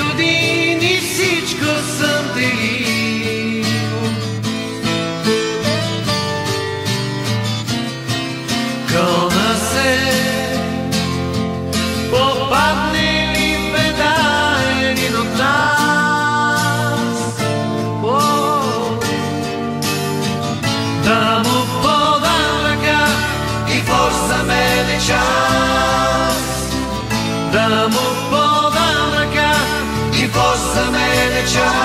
години всичко съм делил. Кълна се, попадне ли в беда един от нас, да му подам ръка и в за мен е час, да му подам ръка и в за мен е час.